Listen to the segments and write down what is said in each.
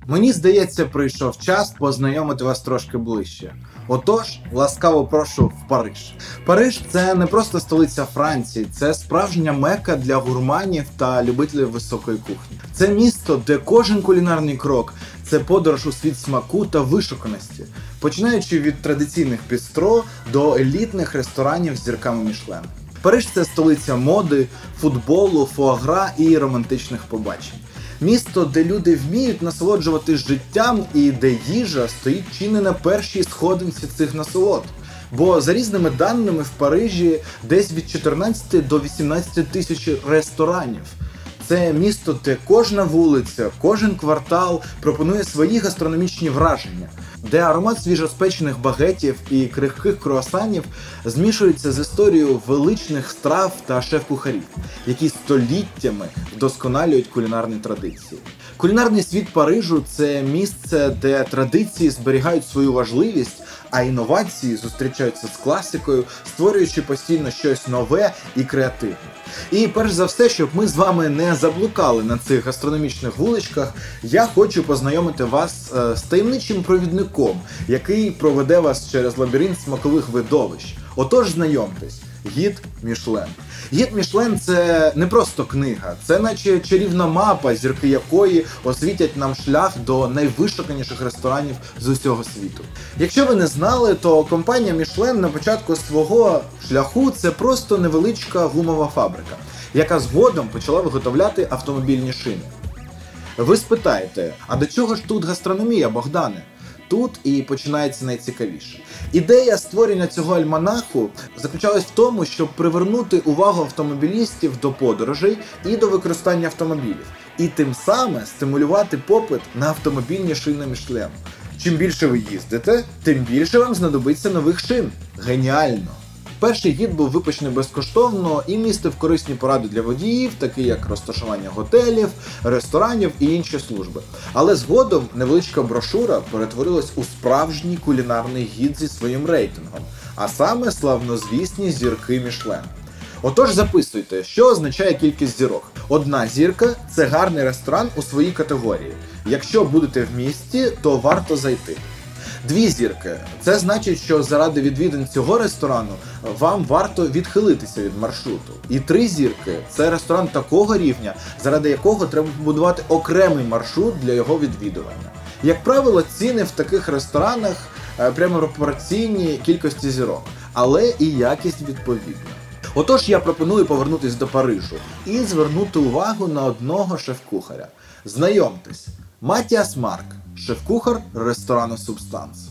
Мені здається, прийшов час познайомити вас трошки ближче. Отож, ласкаво прошу в Париж. Париж – це не просто столиця Франції, це справжня мекка для гурманів та любителів високої кухні. Це місто, де кожен кулінарний крок – це подорож у світ смаку та вишуканості, починаючи від традиційних бістро до елітних ресторанів з зірками Мішлен. Париж – це столиця моди, футболу, фуагра і романтичних побачень. Місто, де люди вміють насолоджуватись життям і де їжа стоїть чи не на першій сходинці цих насолод. Бо за різними даними в Парижі десь від 14 до 18 тисяч ресторанів. Це місто, де кожна вулиця, кожен квартал пропонує свої гастрономічні враження, де аромат свіжоспечених багетів і крихких круасанів змішується з історією величних страв та шеф-кухарів, які століттями вдосконалюють кулінарні традиції. Кулінарний світ Парижу – це місце, де традиції зберігають свою важливість, а інновації зустрічаються з класикою, створюючи постійно щось нове і креативне. І перш за все, щоб ми з вами не заблукали на цих гастрономічних вуличках, я хочу познайомити вас з таємничим провідником, який проведе вас через лабіринт смакових видовищ. Отож, знайомтесь, гід Мішлен. Гід Мішлен – це не просто книга, це наче чарівна мапа, зірки якої освітять нам шлях до найвишуканіших ресторанів з усього світу. Якщо ви не знали, то компанія Мішлен на початку свого шляху – це просто невеличка гумова фабрика, яка згодом почала виготовляти автомобільні шини. Ви спитаєте, а до чого ж тут гастрономія, Богдане? Тут і починається найцікавіше. Ідея створення цього альманаху заключалась в тому, щоб привернути увагу автомобілістів до подорожей і до використання автомобілів. І тим самим стимулювати попит на автомобільні шини Мішлен. Чим більше ви їздите, тим більше вам знадобиться нових шин. Геніально! Перший гід був випущений безкоштовно і містив корисні поради для водіїв, такі як розташування готелів, ресторанів і інші служби. Але згодом невеличка брошура перетворилась у справжній кулінарний гід зі своїм рейтингом, а саме славнозвісні зірки Мішлен. Отож записуйте, що означає кількість зірок. 1 зірка – це гарний ресторан у своїй категорії. Якщо будете в місті, то варто зайти. 2 зірки – це значить, що заради відвідин цього ресторану вам варто відхилитися від маршруту. І 3 зірки – це ресторан такого рівня, заради якого треба побудувати окремий маршрут для його відвідування. Як правило, ціни в таких ресторанах прямо пропорційні кількості зірок, але і якість відповідна. Отож, я пропоную повернутися до Парижу і звернути увагу на одного шеф-кухаря. Знайомтесь, Матіас Марк, шеф-кухар ресторану Субстанс.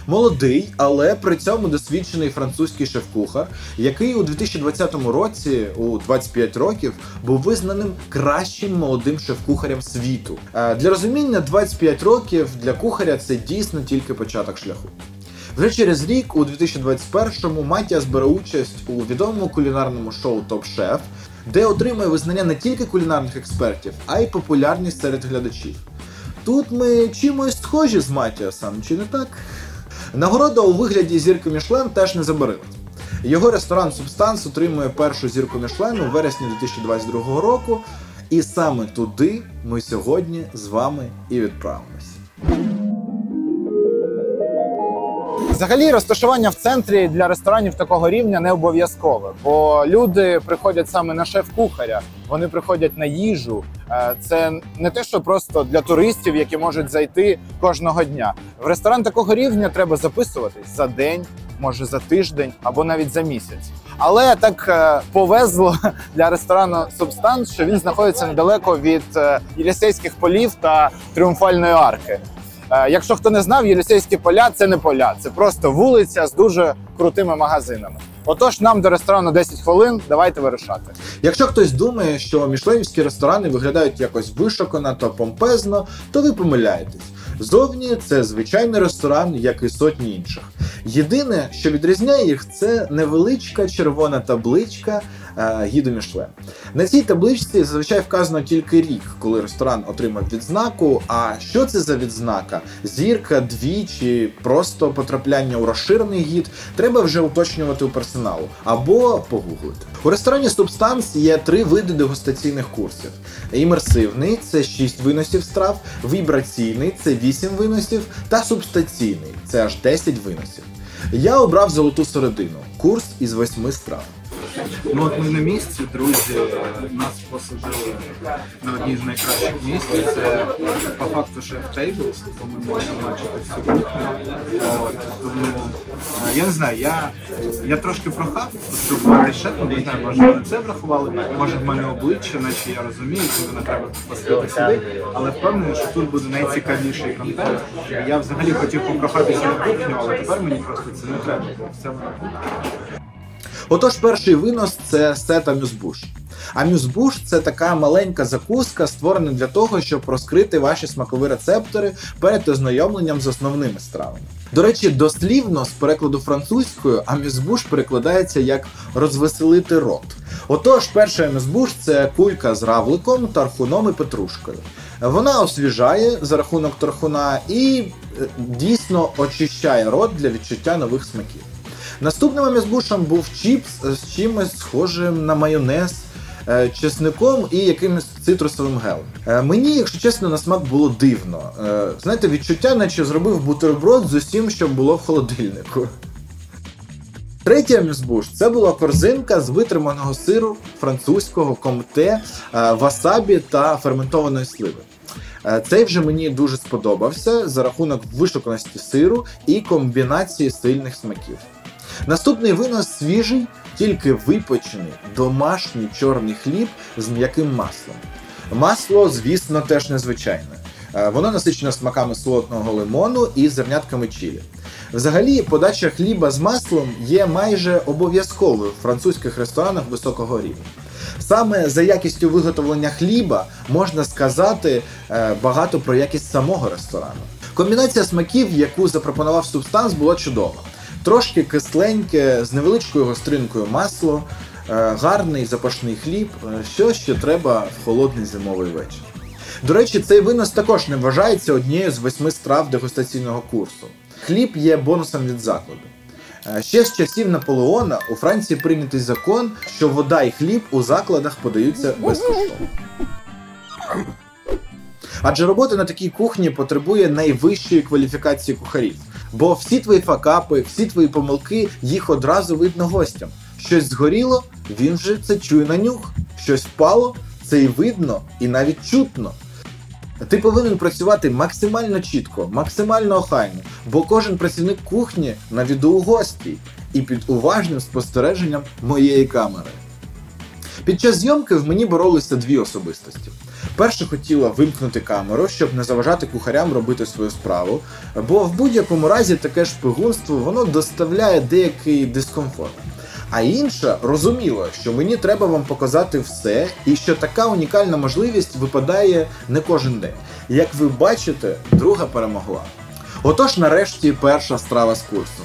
Молодий, але при цьому досвідчений французький шеф-кухар, який у 2020 році, у 25 років, був визнаним кращим молодим шеф-кухарем світу. Для розуміння, 25 років для кухаря – це дійсно тільки початок шляху. Вже через рік, у 2021-му, Матіас бере участь у відомому кулінарному шоу «Топ-шеф», де отримує визнання не тільки кулінарних експертів, а й популярність серед глядачів. Тут ми чимось схожі з Матіасом, чи не так? Нагорода у вигляді зірки Мішлен теж не забарилась. Його ресторан «Субстанс» отримує першу зірку Мішлен у вересні 2022 року, і саме туди ми сьогодні з вами і відправимось. Взагалі, розташування в центрі для ресторанів такого рівня не обов'язкове, бо люди приходять саме на шеф-кухаря, вони приходять на їжу. Це не те, що просто для туристів, які можуть зайти кожного дня. В ресторан такого рівня треба записуватись за день, може за тиждень або навіть за місяць. Але так повезло для ресторану «Субстанс», що він знаходиться недалеко від Єлісейських полів та Тріумфальної арки. Якщо хто не знав, Єлісейські поля – це не поля, це просто вулиця з дуже крутими магазинами. Отож, нам до ресторану 10 хвилин, давайте вирушати. Якщо хтось думає, що мішленівські ресторани виглядають якось вишукано та помпезно, то ви помиляєтесь. Зовні це звичайний ресторан, як і сотні інших. Єдине, що відрізняє їх, це невеличка червона табличка гіду Мішлен. На цій табличці зазвичай вказано тільки рік, коли ресторан отримав відзнаку, а що це за відзнака? Зірка, 2 чи просто потрапляння у розширений гід, треба вже уточнювати у персоналу або погуглити. У ресторані Субстанс є 3 види дегустаційних курсів. Імерсивний – це 6 виносів страв, вібраційний – це 8 виносів та субстаційний – це аж 10 виносів. Я обрав золоту середину – курс із 8 страв. Ну от ми на місці, друзі, нас посадили на одній з найкращих місць. Це по факту шеф-тейбл, тому ми можемо бачити всю кухню. Тому я не знаю, я трошки прохав, спілкуватися з шефом, не знаю, може вони це врахували, може в мене обличчя, наче я розумію, що не треба поставити сюди, але впевнений, що тут буде найцікавіший контент. Я взагалі хотів попрохатися на кухню, але тепер мені просто це не треба. Все воно. Отож, перший винос – це сет амюс-буш. Амюс-буш – це така маленька закуска, створена для того, щоб розкрити ваші смакові рецептори перед ознайомленням з основними стравами. До речі, дослівно, з перекладу французькою, амюс-буш перекладається як «розвеселити рот». Отож, перший амюс-буш – це кулька з равликом, тархуном і петрушкою. Вона освіжає за рахунок тархуна і дійсно очищає рот для відчуття нових смаків. Наступним амюс-бушем був чіпс з чимось схожим на майонез, чесником і якимось цитрусовим гелем. Мені, якщо чесно, на смак було дивно. Знаєте, відчуття, наче зробив бутерброд з усім, що було в холодильнику. Третій амюс-буш – це була корзинка з витриманого сиру, французького, комте, васабі та ферментованої сливи. Цей вже мені дуже сподобався за рахунок вишуканості сиру і комбінації сильних смаків. Наступний винос свіжий, тільки випечений, домашній чорний хліб з м'яким маслом. Масло, звісно, теж незвичайне. Воно насичено смаками солодного лимону і зернятками чилі. Взагалі, подача хліба з маслом є майже обов'язковою в французьких ресторанах високого рівня. Саме за якістю виготовлення хліба можна сказати багато про якість самого ресторану. Комбінація смаків, яку запропонував Субстанс, була чудова. Трошки кисленьке, з невеличкою гостринкою масло, гарний запашний хліб, що ще треба в холодний зимовий вечір. До речі, цей винос також не вважається однією з 8 страв дегустаційного курсу. Хліб є бонусом від закладу. Ще з часів Наполеона у Франції прийнятий закон, що вода і хліб у закладах подаються безкоштовно. Адже робота на такій кухні потребує найвищої кваліфікації кухарів. Бо всі твої факапи, всі твої помилки, їх одразу видно гостям. Щось згоріло, він вже це чує на нюх. Щось впало, це і видно, і навіть чутно. Ти повинен працювати максимально чітко, максимально охайно, бо кожен працівник кухні на віду у гостей і під уважним спостереженням моєї камери. Під час зйомки в мені боролися 2 особистості. Перша хотіла вимкнути камеру, щоб не заважати кухарям робити свою справу, бо в будь-якому разі таке шпигунство, воно доставляє деякий дискомфорт. А інша розуміла, що мені треба вам показати все, і що така унікальна можливість випадає не кожен день. Як ви бачите, друга перемогла. Отож, нарешті, перша страва з курсу.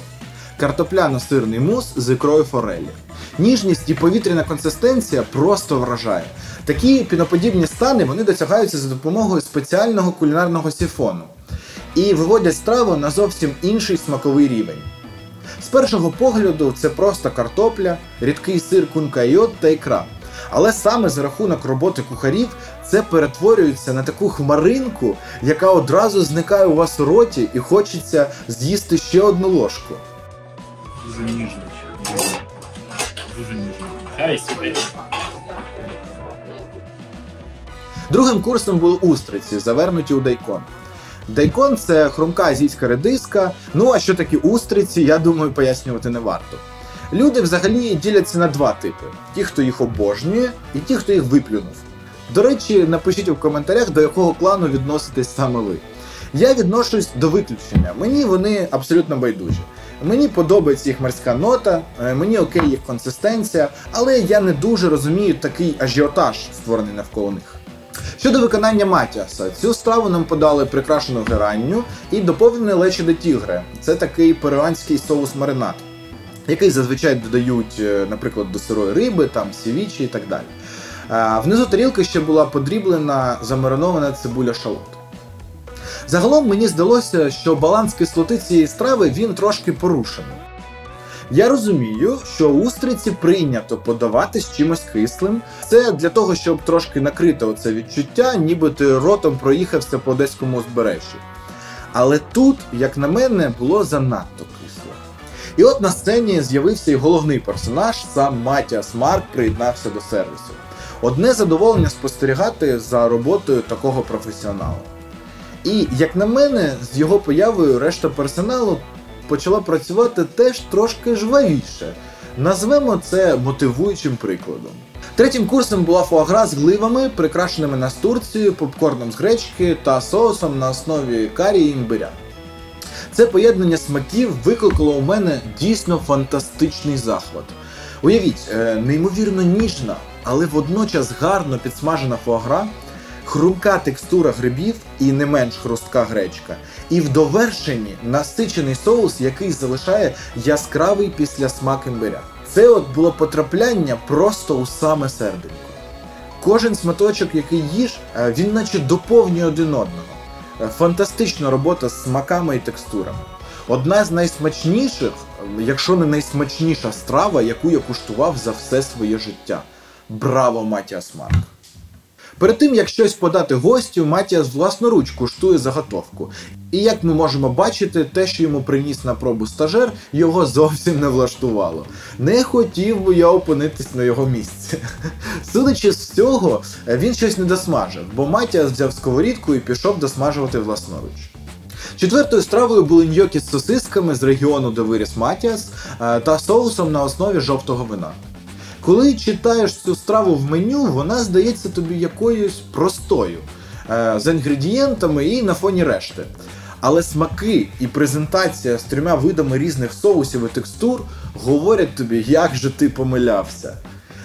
Картопляно-сирний мус з ікрою форелі. Ніжність і повітряна консистенція просто вражає. Такі піноподібні стани вони досягаються за допомогою спеціального кулінарного сифону і виводять страву на зовсім інший смаковий рівень. З першого погляду це просто картопля, рідкий сир кункайот та ікра. Але саме за рахунок роботи кухарів це перетворюється на таку хмаринку, яка одразу зникає у вас у роті і хочеться з'їсти ще одну ложку. Дуже ніжно. Дуже ніжно. Другим курсом були устриці, завернуті у дайкон. Дайкон – це хрумка азійська редиска, ну а що такі устриці, я думаю, пояснювати не варто. Люди взагалі діляться на 2 типи – ті, хто їх обожнює, і ті, хто їх виплюнув. До речі, напишіть у коментарях, до якого клану відноситесь саме ви. Я відношусь до виключення, мені вони абсолютно байдужі. Мені подобається їх морська нота, мені окей їх консистенція, але я не дуже розумію такий ажіотаж, створений навколо них. Щодо виконання матіаса, цю страву нам подали прикрашену геранню і доповнений лечо де тігре. Це такий перуанський соус-маринад. який зазвичай додають, наприклад, до сирої риби, там, сівічі і так далі. Внизу тарілки ще була подріблена замаринована цибуля шалот. Загалом мені здалося, що баланс кислоти цієї страви, він трошки порушений. Я розумію, що устриці прийнято подавати з чимось кислим. Це для того, щоб трошки накрити оце відчуття, ніби ти ротом проїхався по одеському узбережжі. Але тут, як на мене, було занадто кисло. І от на сцені з'явився і головний персонаж, сам Матіас Марк приєднався до сервісу. Одне задоволення спостерігати за роботою такого професіонала. І, як на мене, з його появою решта персоналу почала працювати теж трошки жвавіше. Назвемо це мотивуючим прикладом. Третім курсом була фуагра з гливами, прикрашеними настурцією, попкорном з гречки та соусом на основі карі і імбиря. Це поєднання смаків викликало у мене дійсно фантастичний захват. Уявіть, неймовірно ніжна, але водночас гарно підсмажена фуагра, хрумка текстура грибів і не менш хрустка гречка. І в довершенні насичений соус, який залишає яскравий післясмак імбиря. Це от було потрапляння просто у саме серденько. Кожен сматочок, який їж, він наче доповнює один одного. Фантастична робота з смаками і текстурами. Одна з найсмачніших, якщо не найсмачніша страва, яку я куштував за все своє життя. Браво, Матіас Марк! Перед тим, як щось подати гостю, Матіас власноруч куштує заготовку. І як ми можемо бачити, те, що йому приніс на пробу стажер, його зовсім не влаштувало. Не хотів би я опинитись на його місці. Судячи з всього, він щось не досмажив, бо Матіас взяв сковорідку і пішов досмажувати власноруч. Четвертою стравою були ньокі з сосисками з регіону, де виріс Матіас, та соусом на основі жовтого вина. Коли читаєш цю страву в меню, вона здається тобі якоюсь простою, з інгредієнтами і на фоні решти. Але смаки і презентація з 3 видами різних соусів і текстур говорять тобі, як же ти помилявся.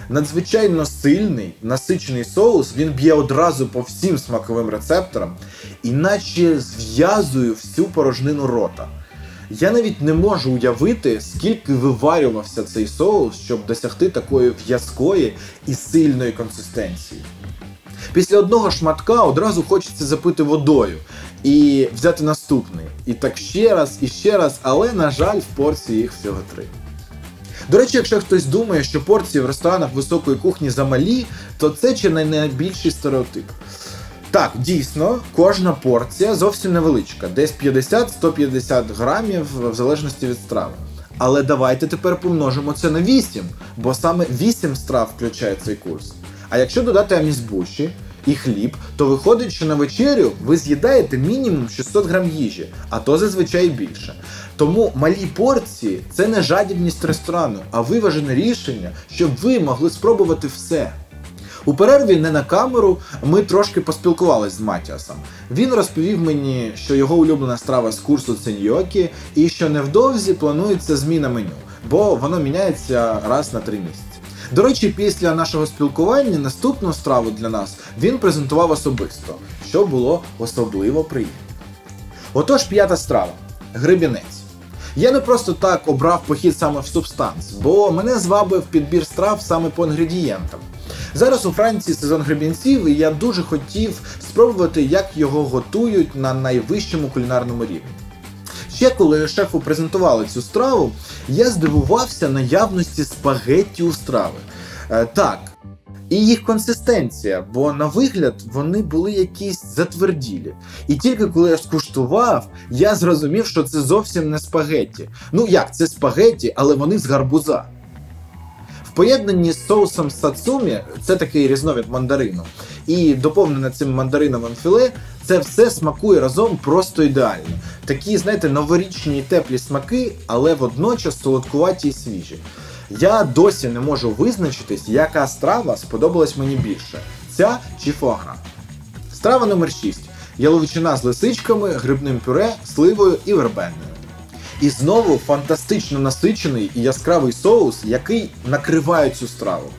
Надзвичайно сильний, насичений соус, він б'є одразу по всім смаковим рецепторам, іначе зв'язує всю порожнину рота. Я навіть не можу уявити, скільки виварювався цей соус, щоб досягти такої в'язкої і сильної консистенції. Після одного шматка одразу хочеться запити водою і взяти наступний. І так ще раз, але, на жаль, в порції їх всього 3. До речі, якщо хтось думає, що порції в ресторанах високої кухні замалі, то це чи не найбільший стереотип. Так, дійсно, кожна порція зовсім невеличка, десь 50-150 грамів в залежності від страви. Але давайте тепер помножимо це на 8, бо саме 8 страв включає цей курс. А якщо додати амізбуші і хліб, то виходить, що на вечерю ви з'їдаєте мінімум 600 грам їжі, а то зазвичай більше. Тому малі порції – це не жадібність ресторану, а виважене рішення, щоб ви могли спробувати все. У перерві не на камеру ми трошки поспілкувалися з Матіасом. Він розповів мені, що його улюблена страва з курсу – це ньокі, і що невдовзі планується зміна меню, бо воно міняється раз на 3 місяці. До речі, після нашого спілкування наступну страву для нас він презентував особисто, що було особливо приємно. Отож, 5-та страва – гребінець. Я не просто так обрав похід саме в Субстанс, бо мене звабив підбір страв саме по інгредієнтам. Зараз у Франції сезон гребінців, і я дуже хотів спробувати, як його готують на найвищому кулінарному рівні. Ще коли шефу презентували цю страву, я здивувався наявності спагетті у страви. Так, і їх консистенція, бо на вигляд вони були якісь затверділі. І тільки коли я скуштував, я зрозумів, що це зовсім не спагетті. Ну як, це спагетті, але вони з гарбуза. В поєднанні з соусом сацумі, це такий різновид мандарину, і доповнене цим мандариновим філе, це все смакує разом просто ідеально. Такі, знаєте, новорічні і теплі смаки, але водночас солодкуваті і свіжі. Я досі не можу визначитись, яка страва сподобалась мені більше – ця чи фуагра. Страва номер 6. Яловичина з лисичками, грибним пюре, сливою і вербенною. І знову фантастично насичений і яскравий соус, який накриває цю страву.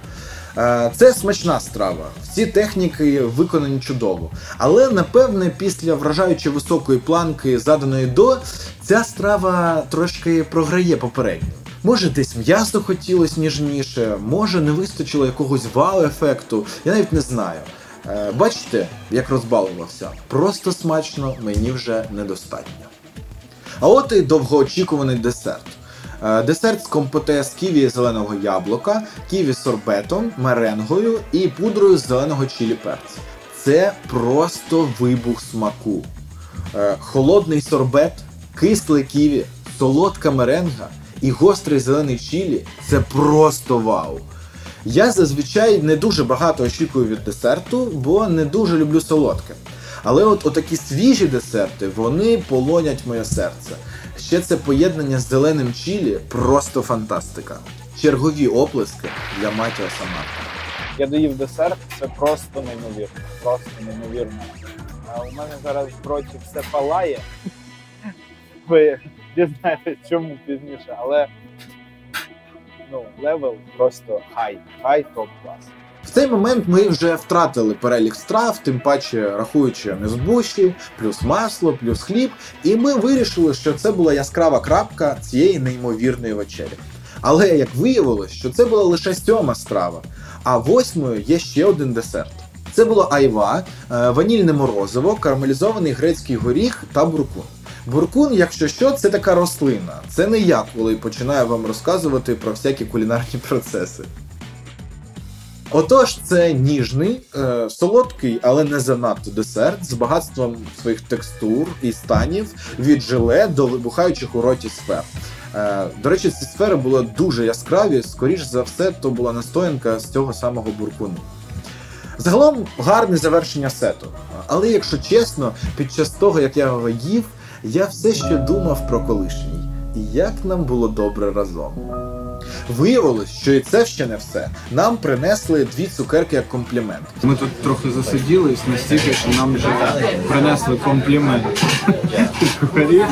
Це смачна страва, всі техніки виконані чудово. Але, напевне, після вражаючи високої планки, заданої до, ця страва трошки програє попередню. Може десь м'ясо хотілось ніжніше, може не вистачило якогось вау-ефекту, я навіть не знаю. Бачите, як розбалувався? Просто смачно, мені вже недостатньо. А от і довгоочікуваний десерт. Десерт з компоте з ківі зеленого яблука, ківі сорбетом, меренгою і пудрою зеленого чилі перця. Це просто вибух смаку. Холодний сорбет, кисле ківі, солодка меренга і гострий зелений чилі – це просто вау. Я зазвичай не дуже багато очікую від десерту, бо не дуже люблю солодке. Але от отакі свіжі десерти, вони полонять моє серце. Ще це поєднання з зеленим чилі – просто фантастика. Чергові оплески для Матіаса Марка. Я доїв десерт, це просто неймовірно. Просто неймовірно. У мене зараз в роті все палає. Ви дізнаєтесь, чому пізніше, але левел просто хай топ-клас. В цей момент ми вже втратили перелік страв, тим паче рахуючи незбуші, плюс масло, плюс хліб, і ми вирішили, що це була яскрава крапка цієї неймовірної вечері. Але як виявилось, що це була лише 7-ма страва, а 8-ю є ще один десерт. Це було айва, ванільне морозиво, карамелізований грецький горіх та буркун. Буркун, якщо що, це така рослина. Це не я, коли починаю вам розказувати про всякі кулінарні процеси. Отож, це ніжний, солодкий, але не занадто десерт з багатством своїх текстур і станів від желе до вибухаючих у роті сфер. До речі, ці сфери були дуже яскраві, скоріш за все, то була настоянка з цього самого буркуну. Загалом, гарне завершення сету. Але, якщо чесно, під час того, як я його їв, я все ще думав про колишній. І як нам було добре разом. Виявилось, що і це ще не все. Нам принесли 2 цукерки як комплімент. Ми тут трохи засиділись настільки, що нам вже принесли комплімент. Кухарів,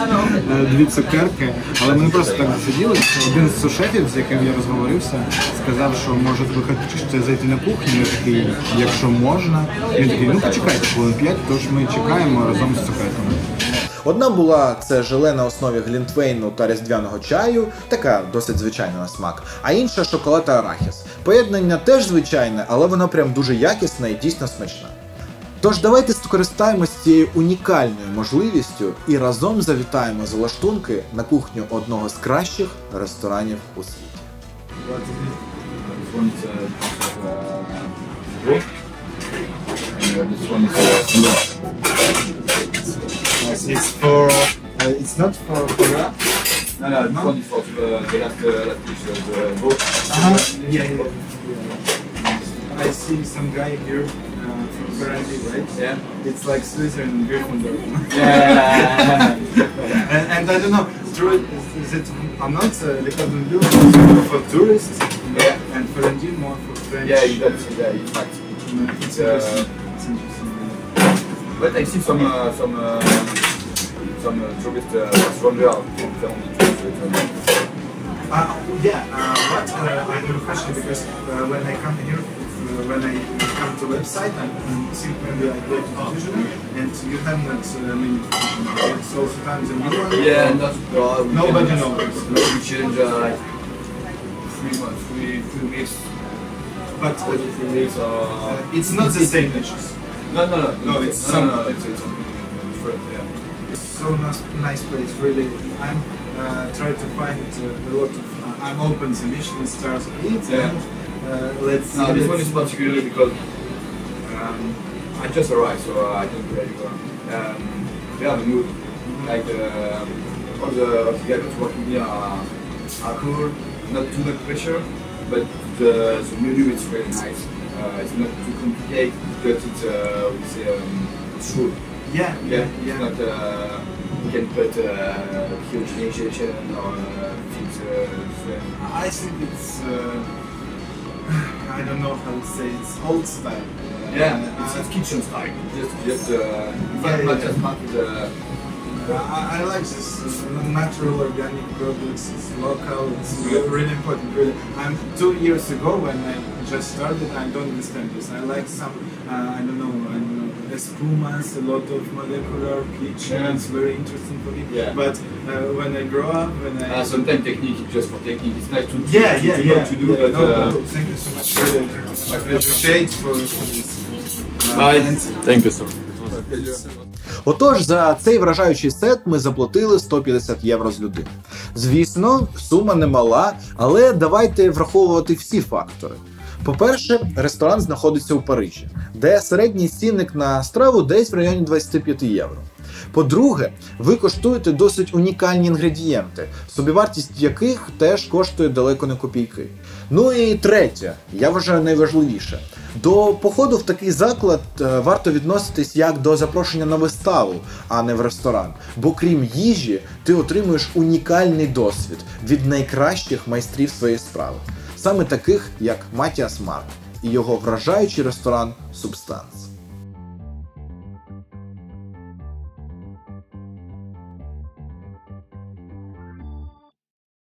2 цукерки. Але ми не просто так засиділись. Один з сушефів, з яким я розговорився, сказав, що може ви хочете зайти на кухню. Ми такий, якщо можна. Він такий, почекайте хвилин 5, тож ми чекаємо разом з цукерками. Одна була це желе на основі глінтвейну та різдвяного чаю, така досить звичайна на смак, а інша шоколад та арахіс. Поєднання теж звичайне, але воно прям дуже якісне і дійсно смачне. Тож давайте скористаємось цією унікальною можливістю і разом завітаємо за лаштунки на кухню одного з кращих ресторанів у світі. It's for, it's not for that? No, this one is for the last dish, the boat. Yeah. I see some guy here from Ferrari, right? Yeah. It's like Switzerland and Gryffindor. Yeah. And I don't know, is it or not? Le Cordon Bleu more for tourists, Yeah. and Ferrandin more for French. Yeah, you don't see that, in fact. It's interesting. It's interesting. But I see some tourists from there. What I have a question because when I come here, when I come to website and think maybe I go to Fusion and you have not many it's also times a new one. Yeah, Nobody knows. We change like 3 weeks. But 3 weeks or... it's not the same dishes. No, it's it's different, yeah. So nice place, really. I'm trying to find a lot of. I'm open to Michelin stars eat and let's. No, this one is particularly because I just arrived, so I don't really go. They have a mood, like all the guys working here are cool, not too much pressure, but the menu is really nice. It's not too complicated, but it's we say it's food. Yeah. It's not you can put huge initiation or fix. I think it's. I don't know how to say it's old style. It's kitchen style. Just Yeah. just market. I like this natural organic products. It's local. It's really important. Really, 2 years ago when I just started. I don't understand this. I like some. I don't know. espumas, a lot of molecular pitch. Yeah. It's very interesting for me. Yeah. But when I grow up, when I Sometimes technique is just for technique. It's nice to to do, but No, thank you so much. my pleasure. Appreciate for this. Bye. Thank you, sir. Отож, за цей вражаючий сет ми заплатили 150 євро з людини. Звісно, сума немала, але давайте враховувати всі фактори. По-перше, ресторан знаходиться у Парижі, де середній цінник на страву десь в районі 25 євро. По-друге, ви коштуєте досить унікальні інгредієнти, собівартість яких теж коштує далеко не копійки. Ну і третє, я вважаю найважливіше. До походу в такий заклад варто відноситись як до запрошення на виставу, а не в ресторан. Бо крім їжі, ти отримуєш унікальний досвід від найкращих майстрів своєї справи. Саме таких, як Матіас Марк і його вражаючий ресторан «Субстанц».